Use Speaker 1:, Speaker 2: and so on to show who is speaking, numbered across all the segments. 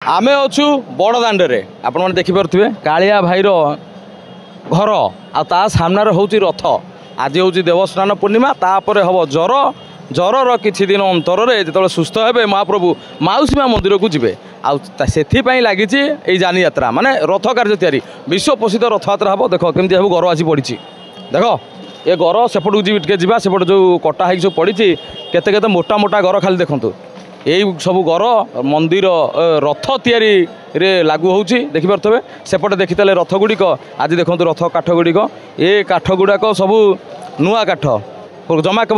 Speaker 1: आमे अच्छु बड़ दाण्डे आपण मैंने देखिपे कालिया भाईर घर आ सामने हूँ रथ आज हूँ देवस्नान पूर्णिमा तापर हम जर जरर किछि दिन अंतर जो सुस्थ हे महाप्रभु माउसीमा मंदिर को जी आपाई लगी जानी यात्रा माने रथ कार्य तैयारी विश्व प्रसिद्ध रथ यात्रा हम देख केमती सब घर आसी पड़ी देख ये घर सेपट को जी सेपट जो कटा हो सब पड़ी केते मोटा मोटा घर खाली देखु यही सब घर मंदिर रथ तैयारी रे लागू होउची देखिपे सेपटे देखिते रथ गुड़िक आज देखो रथ काठ गुड़िक ये काठ गुड़ाक सब नुआ काठ जमा के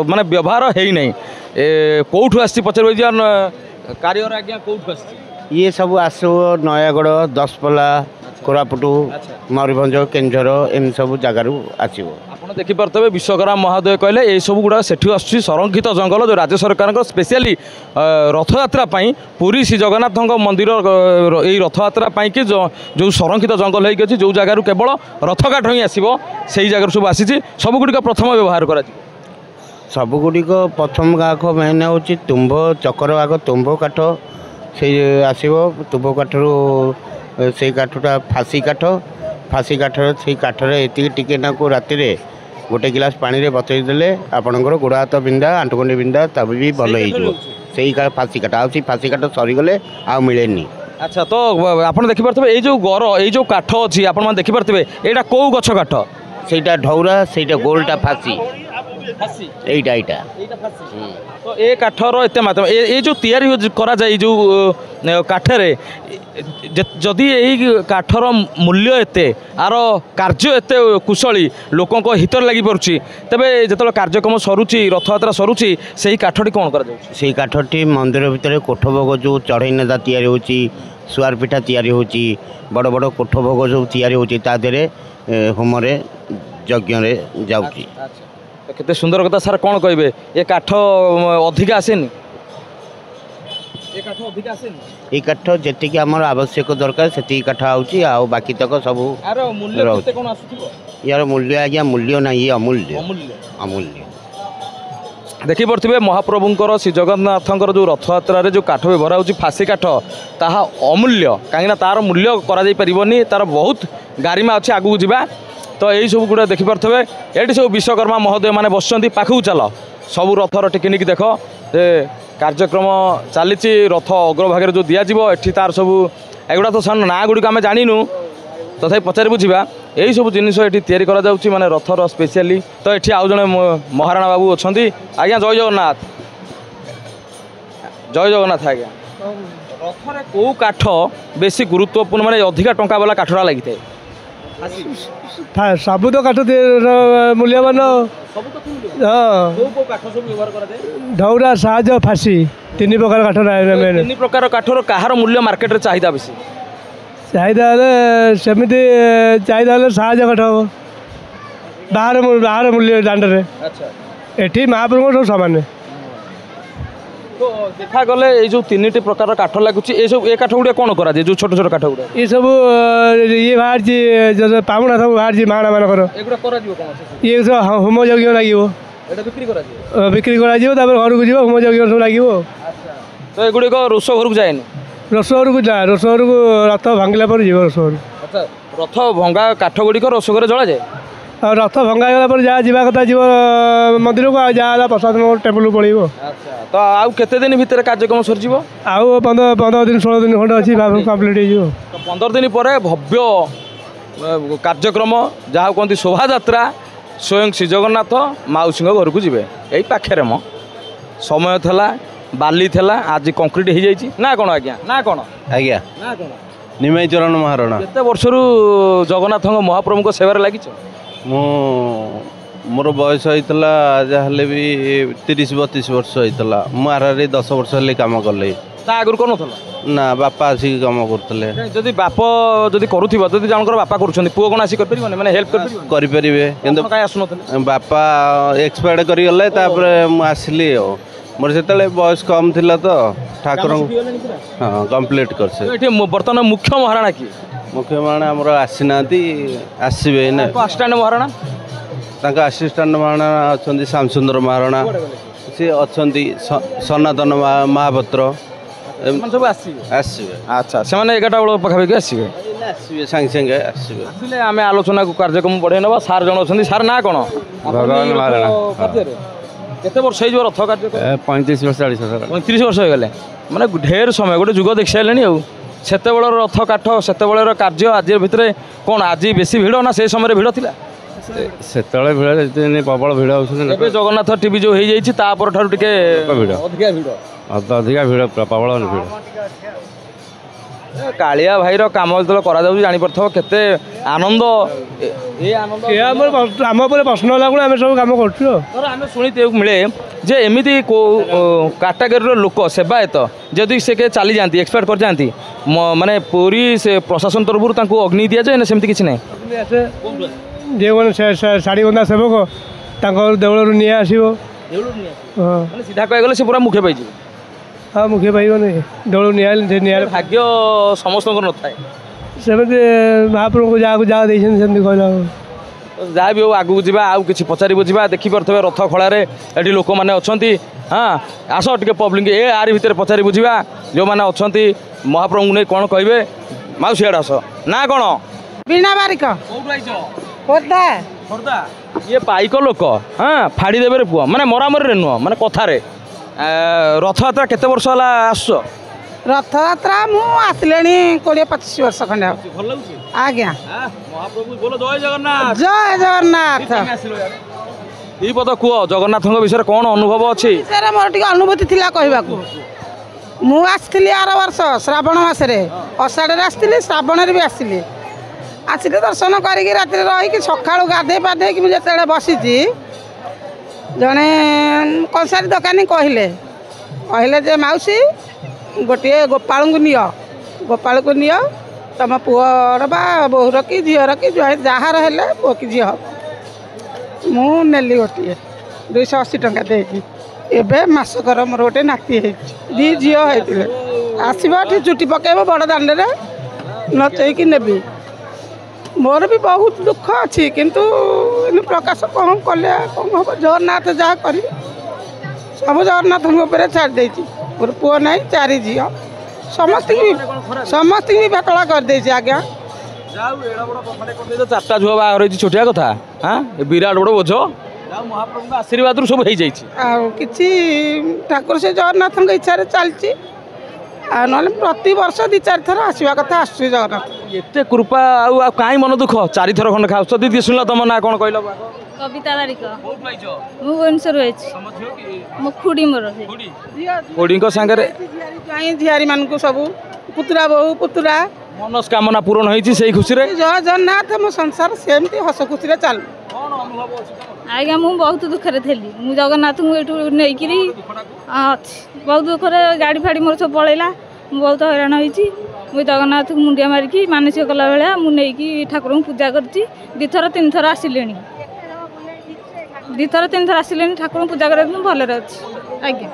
Speaker 1: माने व्यवहार है ही नहीं कौठू आसी पचार कार्य आज्ञा कौठू आस
Speaker 2: ये सब आसो नयागढ़ दशपल्ला कोरापुटू मयूरभंज केन्दुझर एम सब जगार आसो
Speaker 1: आप देखिपे विश्वकर्मा महादेव कहले ये सब गुड़ा से संरक्षित जंगल जो राज्य सरकार स्पेशली रथयात्रा पुरी श्री जगन्नाथ मंदिर यही रथयात्रा कि जो संरक्षित जंगल होगी जो जगार केवल रथ काठ ही आसो से जगार सब आसी सब गुड़िक प्रथम व्यवहार कर
Speaker 2: सब गुड़िक प्रथम गाख मेन हूँ तुम्भ चक्र आग तुम्भ काठ से आसो तुम्भ काठर से काठटा फासी काठर से काठर एति टिके नाकु राति गोटे गिलास पानी रे बतई देले आपणकर गोड़ हाथ बिंधा आंटुगंडी बिंधा तब भी भल हो फासी काठ आसी फासी काठ सरीगले आ मिलेनी।
Speaker 1: अच्छा तो आप देखिपे ये जो गर ये जो काठ अच्छी आप देखिपे यहाँ कौ गछ काठ
Speaker 2: से ढौरा से गोलटा फासी एटा
Speaker 1: तो ये काठर एत मात्रा ये जो तैयारी करा जाए जो काठरे जदि यही काठर मूल्य एते आर कार्य एते कुशली लोकों हितर लगी पड़ुछि तेबे जेतल कार्यक्रम सरुछि रथयात्रा सरुछि सेही काठटी कौन करा जाउछि
Speaker 2: सेही काठटी मंदिर भितर कोठभोग जो चढ़ई नेता तैयारी होछि सुआर पिठा तैयारी होछि बड़ बड़ कोठभोग जो तैयारी होछि ता देरे होमरे यज्ञ रे जाउछि।
Speaker 1: केते सुंदर कथा सर कौन कहे ये काठ अधिक आसेनी
Speaker 2: ये काठ जी आमर आवश्यक दरकार से काठ आउची आ बाकी तक सब यार मूल्य आज्ञा मूल्य ना ये अमूल्य अमूल्य
Speaker 1: देखी पड़े महाप्रभुंर श्री जगन्नाथंकर जो रथयात्रा जो काठ व्यवहार होची फासी काठ ताहा अमूल्य कहीं तार मूल्य करा पारिबनी तार बहुत गारिमा अच्छे आगू जावा तो यही सब गुड़ा देखिपे ये सब विश्वकर्मा महोदय मैंने बसुँच पाखु चल सब रथर टेक्निक देख कार्यक्रम चली रथ अग्रभाग जो दिज्व एटी तार सब एगुड़ा तो सान ना गुड़िक आम जाणीनु तथा पचारि बुझा यही सब जिनिस ये या माने रथर स्पेशली तो ये आउ जड़े महाराणा बाबू अच्छा आज्ञा जय जगन्नाथ आज्ञा रथरे कौ काठ बेसी गुरुत्वपूर्ण माने अधिका टंका वाला काठरा लगी
Speaker 3: सबू तो काठ मूल्यवान ढौरा साज फासी तीन प्रकार काठ
Speaker 1: तीन प्रकार काठर कहार मूल्य मार्केट रे चाहिदा बेसी
Speaker 3: चाहिदा सेमती चाहिदा साज काठ हम बाहर मूल्य दांडे एठी महाप्रभु सब सामान्य
Speaker 1: तो देखा गले ये जो तीन प्रकार काठ लगुच ये काठ गुड़ा कौन करा जो छोट छोट काठ गुड़ा
Speaker 3: ये सब ये बाहर पामुना सब बाहर माणा मानकर ये सब होम यज्ञ लगे बिक्री घर को जीव होम यज्ञ सब लगे
Speaker 1: तो एगुड़िक रोष घर को जाए
Speaker 3: रोष घर को जा रोष घर को रथ भांगिला पर जीव रोष घर
Speaker 1: अच्छा रथ भंगा काठ गुड़िक रोष घर जला जाए
Speaker 3: और रथ भंगागला पर जहाँ जावा कथा जीव मंदिर को जहाँ प्रसाद टेबुल पड़ो
Speaker 1: तो आउ केते दिन भितर कार्यक्रम सर जीवो
Speaker 3: आउ 15 दिन 16 दिन खंड अच्छी कम्प्लीट हो
Speaker 1: 15 दिन पर भव्य कार्यक्रम जहाँ कहते शोभा यात्रा स्वयं श्री जगन्नाथ माउसी घर को जी यही पाखे मो समय थला बाली थला आज कंक्रीट हो जाए ना कौन आज्ञा ना कौन
Speaker 2: आज्ञा
Speaker 1: ना कौन
Speaker 2: निमाई चरण महाराणा
Speaker 1: केते वर्षरू जगन्नाथ महाप्रभु सेवार लगी
Speaker 2: मोर बयस होता जहाँ भी 30-32 वर्ष होता मुझे 10 वर्ष हेल्ले कम कले
Speaker 1: आगुरी कौन
Speaker 2: ना बापा आसिक कम करते
Speaker 1: जदि बाप जदि करूथिबा जदि जानकर बापा करूछन्ती पुओ कोन आसी कर परिबने माने हेल्प कर परिबे किंतु काय आसुनथले बापा एक्सपायर्ड करी गले तापर मु आसली मोर सेतले बयस कम थिला तो ठाकुर हां कंप्लीट करसे एठी वर्तमान मुख्य महाराणा की
Speaker 2: मुख्य महाराणा हमर आसीनांती आसीबे ना
Speaker 1: असिस्टेंट महाराणा
Speaker 2: तांका असिस्टेंट महाराणा अछंती श्यामसुंदर महाराणा सी अछंती सनातन महापात्र
Speaker 1: ସେମାନେ ସବୁ ଆସିବେ
Speaker 4: ଆସିବେ
Speaker 1: ଆଚ୍ଛା ସେମାନେ 11ଟା ବେଳ ପାଖାପାଖି ଆସିବେ
Speaker 4: ଆସିବେ ସାଙ୍ଗେ ସାଙ୍ଗେ ଆସିବେ।
Speaker 1: ଆସିଲେ ଆମେ ଆଲୋଚନାକୁ କାର୍ଯ୍ୟକ୍ରମ ବଢ଼େଇ ନେବା। ସାର୍ ଜଣେ ଅଛନ୍ତି, ସାର୍ ନାଁ କ'ଣ?
Speaker 4: ଭଗବାନ ମହାରଣା।
Speaker 1: କାର୍ଯ୍ୟରେ କେତେ ବର୍ଷ ହେଇଯିବ ରଥ କାର୍ଯ୍ୟ?
Speaker 4: 35 ବର୍ଷ 40 ବର୍ଷ
Speaker 1: 35 ବର୍ଷ ହେଇଗଲେ, ମାନେ ଢେର ସମୟ, ଗୋଟେ ଯୁଗ ଦେଖି ସାରିଲେଣି ଆଉ। ସେତେବେଳର ରଥ କାଠ, ସେତେବେଳର କାର୍ଯ୍ୟ ଆଜି ଭିତରେ କ'ଣ ଆଜି ବେଶୀ ଭିଡ଼ ନା ସେ ସମୟରେ ଭିଡ଼ ଥିଲା?
Speaker 4: ସେତେବେଳେ ଭିଡ଼ ପ୍ରବଳ ଭିଡ଼ ହେଉଛନ୍ତି।
Speaker 1: ଏବେ ଜଗନ୍ନାଥ ଟିଭି ଯେଉଁ ହେଇଯାଇଛି ତାପର ଠାରୁ ଟିକେ
Speaker 4: ଭିଡ଼
Speaker 1: ଅଧିକା ଭିଡ଼
Speaker 4: ଅଧିକା ଭିଡ଼ ପ୍ରବଳ ଭିଡ଼।
Speaker 1: କାଳିଆ ଭାଇର କାମ ଯେତେବେଳେ କରାଯାଉଛି ଜାଣିପାରୁଥିବ କେତେ ଆନନ୍ଦ। ଏ ଆନନ୍ଦ
Speaker 3: ଆମ ଉପରେ ପ୍ରଶ୍ନ ହେଲା କ'ଣ ଆମେ ସବୁ କାମ କରୁଛୁ।
Speaker 1: ଧର ଆମେ ଶୁଣିବାକୁ ମିଳେ ଯେ ଏମିତି କେଉଁ କାଟାଗୋରୀର ଲୋକ ସେବାୟତ ଯଦି ସେ କେ ଚାଲିଯାଆନ୍ତି, ଏକ୍ସପାୟାର୍ଡ କରିଯାଆନ୍ତି, ମାନେ ପୁରୀ ସେ ପ୍ରଶାସନ ତରଫରୁ ତାଙ୍କୁ ଅଗ୍ନି ଦିଆଯାଏ ନା ସେମିତି କିଛି ନାହିଁ?
Speaker 3: ଯେଉଁମାନେ ଶାଢ଼ୀ ବନ୍ଧା ସେବକ ତାଙ୍କ ଦେଉଳରୁ ନିଆଁ ଆସିବ। ହଁ,
Speaker 1: ସିଧା କହିଗଲେ ସେ ପୁରା ମୁଖ୍ୟ ପାଇଯିବ।
Speaker 3: ହଁ, ମୁଖ୍ୟ ପାଇବନି, ଦେଉଳରୁ ନିଆଁ ନିଆଁ
Speaker 1: ଭାଗ୍ୟ ସମସ୍ତଙ୍କର ନଥାଏ।
Speaker 3: ସେମିତି ମହାପ୍ରଭୁଙ୍କୁ ଯାହାକୁ ଯାହା ଦେଇଛନ୍ତି ସେମିତି କହିଲା।
Speaker 1: ଯାହା ବି ହଉ ଆଗକୁ ଯିବା, ଆଉ କିଛି ପଚାରିବୁ ଯିବା। ଦେଖିପାରୁଥିବେ ରଥ ଖଳାରେ ଏଠି ଲୋକମାନେ ଅଛନ୍ତି। ହଁ, ଆସ ଟିକେ ପବ୍ଲିକ ଆରି ଭିତରେ ପଚାରି ବୁଝିବା ଯେଉଁମାନେ ଅଛନ୍ତି ମହାପ୍ରଭୁଙ୍କୁ ନେଇ କ'ଣ କହିବେ। ମାଉସୀ ଆଡ଼େ ଆସ। ନା କ'ଣ?
Speaker 5: ବୀଣା ବାରିକ।
Speaker 1: କୋଉଠୁ ଆଇଛ?
Speaker 5: ଖୋର୍ଦ୍ଧା।
Speaker 1: ଖୋର୍ଦ୍ଧା। ଇଏ ପାଇକ ଲୋକ। ହଁ, ଫାଡ଼ି ଦେବେ ରେ ପୁଅ, ମାନେ ମରାମରିରେ ନୁହଁ, ମାନେ କଥାରେ। ରଥଯାତ୍ରା କେତେ ବର୍ଷ ହେଲା ଆସୁଛ?
Speaker 5: ରଥଯାତ୍ରା ମୁଁ ଆସିଲେଣି 20-25 ବର୍ଷ ଖଣ୍ଡେ ହବ।
Speaker 1: ଭଲ ଲାଗୁଛି?
Speaker 5: ଆଜ୍ଞା।
Speaker 1: ମହାପ୍ରଭୁ ବୋଲ ଜୟ ଜଗନ୍ନାଥ।
Speaker 5: ଜୟ ଜଗନ୍ନାଥ।
Speaker 1: ଦି ପଦ କୁହ ଜଗନ୍ନାଥଙ୍କ ବିଷୟରେ କ'ଣ ଅନୁଭବ ଅଛି?
Speaker 5: ବିଷୟରେ ମୋର ଟିକେ ଅନୁଭୂତି ଥିଲା କହିବାକୁ। ମୁଁ ଆସିଥିଲି ଆର ବର୍ଷ ଶ୍ରାବଣ ମାସରେ, ଅଷାଢ଼ରେ ଆସିଥିଲି, ଶ୍ରାବଣରେ ବି ଆସିଲି। ଆସିଲି ଦର୍ଶନ କରିକି ରାତିରେ ରହିକି ସକାଳୁ ଗାଧେଇ ପାଧେଇକି ମୁଁ ଯେତେବେଳେ ବସିଛି, ଜଣେ କଂସାରୀ ଦୋକାନୀ କହିଲେ ଯେ ମାଉସୀ ଗୋଟିଏ ଗୋପାଳଙ୍କୁ ନିଅ, ଗୋପାଳକୁ ନିଅ, ତମ ପୁଅର ବା ବୋହୂର କି ଝିଅର କି ଯାହାର ହେଲେ ପୁଅ କି ଝିଅ ହେବ। ମୁଁ ନେଲି ଗୋଟିଏ 280 ଟଙ୍କା ଦେଇକି। ଏବେ ମାସକର ମୋର ଗୋଟେ ନାତି ହେଇଛି, 2 ଝିଅ ହେଇଥିଲେ। ଆସିବ ଏଠି ଚୁଟି ପକାଇବ ବଡ଼ ଦାଣ୍ଡରେ, ନଚେଇକି ନେବି। ମୋର ବି ବହୁତ ଦୁଃଖ ଅଛି, କିନ୍ତୁ ପ୍ରକାଶ କ'ଣ କଲେ କ'ଣ ହେବ? ଜଗନ୍ନାଥ ଯାହା କରିବେ ସବୁ ଜଗନ୍ନାଥଙ୍କ ଉପରେ ଛାଡ଼ି ଦେଇଛି। ମୋର ପୁଅ ନାହିଁ, 4 ଝିଅ, ସମସ୍ତଙ୍କୁ ବି ଭେଟଳା କରିଦେଇଛି। ଆଜ୍ଞା,
Speaker 1: 4ଟା ଝୁଅ ବାହାଘର ହେଇଛି, ଛୋଟିଆ କଥା। ହଁ, ବିରାଟ ବଡ଼ ବୋଝ। ମହାପ୍ରଭୁଙ୍କ ଆଶୀର୍ବାଦରୁ ସବୁ ହେଇଯାଇଛି।
Speaker 5: ଆଉ କିଛି ଠାକୁର ସେ ଜଗନ୍ନାଥଙ୍କ ଇଚ୍ଛାରେ ଚାଲିଛି। ଆଉ ନହେଲେ ପ୍ରତିବର୍ଷ 2-4 ଥର ଆସିବା କଥା ଆସୁଛି ଜଗନ୍ନାଥ।
Speaker 1: ଏତେ କୃପା ଆଉ କାହିଁ ମନ ଦୁଃଖ? 4 ଥର ଖଣ୍ଡେ ଖାଉଛ। ଦିଦି ଶୁଣିଲ ତମ ନାଁ କ'ଣ କହିଲ?
Speaker 6: କବିତା ବାରିକ। ମୁଁ ଭୁବନେଶ୍ୱରରୁ ହେଇଛି। ମୋ ଖୁଡ଼ି ମୋର
Speaker 1: ଖୁଡ଼ିଙ୍କ ସାଙ୍ଗରେ
Speaker 5: ଝିଆରୀମାନଙ୍କୁ ସବୁ ପୁତୁରା ବୋହୂ ପୁତୁରା
Speaker 1: ମନସ୍କାମନା ପୂରଣ ହେଇଛି ସେଇ ଖୁସିରେ।
Speaker 5: ଜୟ ଜଗନ୍ନାଥ। ମୋ ସଂସାର ସେମିତି ହସ ଖୁସିରେ ଚାଲୁ।
Speaker 6: ଆଜ୍ଞା, ମୁଁ ବହୁତ ଦୁଃଖରେ ଥିଲି। ମୁଁ ଜଗନ୍ନାଥଙ୍କୁ ଏଠୁ ନେଇକିରି ଅଛି ବହୁତ ଦୁଃଖରେ। ଗାଡ଼ି ଫାଡ଼ି ମୋର ସବୁ ପଳେଇଲା। ମୁଁ ବହୁତ ହଇରାଣ ହେଇଛି। ମୁଁ ଜଗନ୍ନାଥଙ୍କୁ ମୁଣ୍ଡିଆ ମାରିକି ମାନସିକ କଲା ଭଳିଆ ମୁଁ ନେଇକି ଠାକୁରଙ୍କୁ ପୂଜା କରିଛି। 2-3 ଥର ଆସିଲେଣି। 2-3 ଥର ଆସିଲେଣି ଠାକୁରଙ୍କୁ ପୂଜା କରିବାକୁ। ମୁଁ ଭଲରେ ଅଛି। ଆଜ୍ଞା,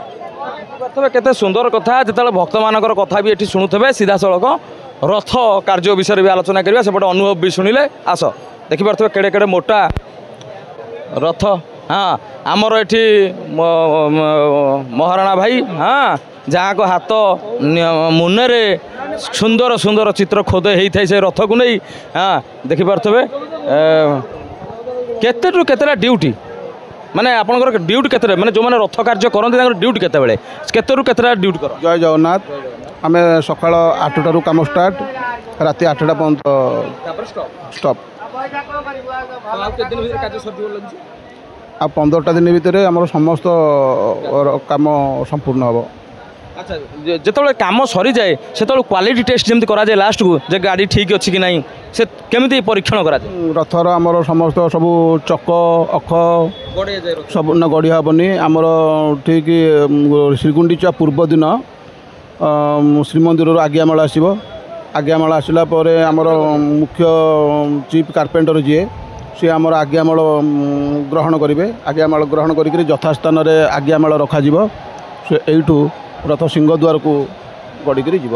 Speaker 1: କେତେ ସୁନ୍ଦର କଥା। ଯେତେବେଳେ ଭକ୍ତମାନଙ୍କର କଥା ବି ଏଠି ଶୁଣୁଥିବେ, ସିଧାସଳଖ ରଥ କାର୍ଯ୍ୟ ବିଷୟରେ ବି ଆଲୋଚନା କରିବା। ସେପଟେ ଅନୁଭବ ବି ଶୁଣିଲେ। ଆସ, ଦେଖିପାରୁଥିବେ କେଡ଼େ କେଡ଼େ ମୋଟା ରଥ। ହଁ, ଆମର ଏଠି ମହାରଣା ଭାଇ, ହଁ, ଯାହାଙ୍କ ହାତ ମୁନରେ ସୁନ୍ଦର ସୁନ୍ଦର ଚିତ୍ର ଖୋଦ ହେଇଥାଏ ସେ ରଥକୁ ନେଇ। ହଁ, ଦେଖିପାରୁଥିବେ କେତେରୁ କେତେଟା ଡ୍ୟୁଟି, ମାନେ ଆପଣଙ୍କର ଡ୍ୟୁଟି କେତେଟା, ମାନେ ଯେଉଁମାନେ ରଥ କାର୍ଯ୍ୟ କରନ୍ତି ତାଙ୍କର ଡ୍ୟୁଟି କେତେବେଳେ, କେତେରୁ କେତେଟା ଡ୍ୟୁଟି କର?
Speaker 7: ଜୟ ଜଗନ୍ନାଥ। ଆମେ ସକାଳ 8ଟାରୁ କାମ ଷ୍ଟାର୍ଟ, ରାତି 8ଟା ପର୍ଯ୍ୟନ୍ତ ଷ୍ଟପ୍। ଆଉ 15ଟା ଦିନ ଭିତରେ ଆମର ସମସ୍ତ କାମ ସମ୍ପୂର୍ଣ୍ଣ ହେବ।
Speaker 1: ଆଚ୍ଛା, ଯେତେବେଳେ କାମ ସରିଯାଏ ସେତେବେଳେ କ୍ୱାଲିଟି ଟେଷ୍ଟ ଯେମିତି କରାଯାଏ ଲାଷ୍ଟକୁ, ଯେ ଗାଡ଼ି ଠିକ୍ ଅଛି କି ନାହିଁ, ସେ କେମିତି ପରୀକ୍ଷଣ କରାଯାଏ?
Speaker 7: ରଥର ଆମର ସମସ୍ତ ସବୁ ଚକ ଅଖ ସବୁ ନା ଗଢ଼ିଆ ହେବନି। ଆମର ଠିକ୍ ଶ୍ରୀଗୁଣ୍ଡିଚା ପୂର୍ବ ଦିନ ଶ୍ରୀମନ୍ଦିରରୁ ଆଜ୍ଞାମାଳ ଆସିବ। ଆଜ୍ଞାମାଳ ଆସିଲା ପରେ ଆମର ମୁଖ୍ୟ ଚିଫ୍ କାର୍ପେଣ୍ଟର ଯିଏ, ସିଏ ଆମର ଆଜ୍ଞାମାଳ ଗ୍ରହଣ କରିବେ। ଆଜ୍ଞାମାଳ ଗ୍ରହଣ କରିକି ଯଥାସ୍ଥାନରେ ଆଜ୍ଞାମାଳ ରଖାଯିବ। ସେ ଏଇଠୁ ରଥ ସିଂହଦ୍ୱାରକୁ ଗଡ଼ିକିରି ଯିବ।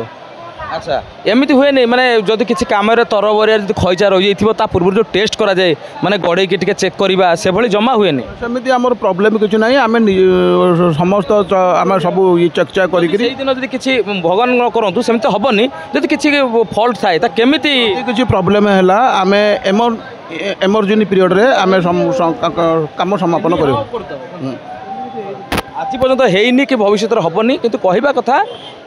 Speaker 1: আচ্ছা এମିତି ହୁଏନି ମାନେ ଯଦି କିଛି କାମରେ ତରବରିଆ ଯଦି ଖଇଚା ରହିଯାଇଥିବ ତା ପୂର୍ବରୁ ଯେଉଁ ଟେଷ୍ଟ କରାଯାଏ ମାନେ ଗଡ଼େଇକି ଟିକେ ଚେକ୍ କରିବା ସେଭଳି ଜମା ହୁଏନି
Speaker 7: ସେମିତି ଆମର ପ୍ରୋବ୍ଲେମ୍ କିଛି ନାହିଁ ଆମେ ସମସ୍ତ ଆମେ ସବୁ ଚେକ୍ ଚାକ୍ କରିକି
Speaker 1: ସେଇଦିନ ଯଦି କିଛି ଭଗବାନ ନ କରନ୍ତୁ ସେମିତି ହେବନି ଯଦି କିଛି ଫଲ୍ଟ ଥାଏ ତା କେମିତି
Speaker 7: କିଛି ପ୍ରୋବ୍ଲେମ୍ ହେଲା ଆମେ ଏମର୍ଜେନ୍ସି ପିରିୟଡ଼ରେ ଆମେ କାମ ସମାପନ କରିବୁ
Speaker 1: ଆଜି ପର୍ଯ୍ୟନ୍ତ ହେଇନି କି ଭବିଷ୍ୟତରେ ହେବନି କିନ୍ତୁ କହିବା କଥା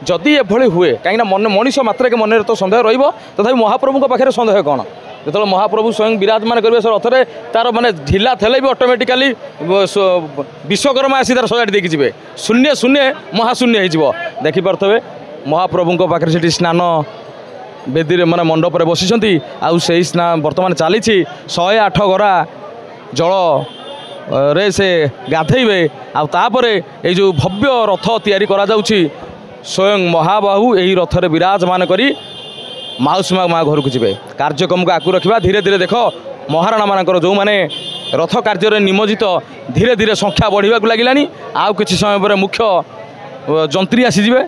Speaker 1: ଯଦି ଏଭଳି ହୁଏ କାହିଁକିନା ମଣିଷ ମାତ୍ରକେ ମନରେ ତ ସନ୍ଦେହ ରହିବ ତଥାପି ମହାପ୍ରଭୁଙ୍କ ପାଖରେ ସନ୍ଦେହ କ'ଣ ଯେତେବେଳେ ମହାପ୍ରଭୁ ସ୍ୱୟଂ ବିରାଜମାନ କରିବେ ସେ ରଥରେ ତାର ମାନେ ଢିଲା ଥିଲେ ବି ଅଟୋମେଟିକାଲି ବିଶ୍ୱକର୍ମା ଆସି ତାର ସଜାଡ଼ି ଦେଇକି ଯିବେ ଶୂନ୍ୟ ଶୂନ୍ୟ ମହାଶୂନ୍ୟ ହେଇଯିବ ଦେଖିପାରୁଥିବେ ମହାପ୍ରଭୁଙ୍କ ପାଖରେ ସେଠି ସ୍ନାନ ବେଦୀରେ ମାନେ ମଣ୍ଡପରେ ବସିଛନ୍ତି ଆଉ ସେଇ ବର୍ତ୍ତମାନ ଚାଲିଛି 108 ଗରା ଜଳ ରେ ସେ ଗାଧେଇବେ ଆଉ ତାପରେ ଏଇ ଯେଉଁ ଭବ୍ୟ ରଥ ତିଆରି କରାଯାଉଛି ସ୍ୱୟଂ ମହାବାହୁ ଏହି ରଥରେ ବିରାଜମାନ କରି ମାଉସୀ ମା ଘରକୁ ଯିବେ କାର୍ଯ୍ୟକ୍ରମକୁ ଆଗକୁ ରଖିବା ଧୀରେ ଧୀରେ ଦେଖ ମହାରଣାମାନଙ୍କର ଯେଉଁମାନେ ରଥ କାର୍ଯ୍ୟରେ ନିମଜ୍ଜିତ ଧୀରେ ଧୀରେ ସଂଖ୍ୟା ବଢ଼ିବାକୁ ଲାଗିଲାଣି ଆଉ କିଛି ସମୟ ପରେ ମୁଖ୍ୟ ଯନ୍ତ୍ରୀ ଆସିଯିବେ।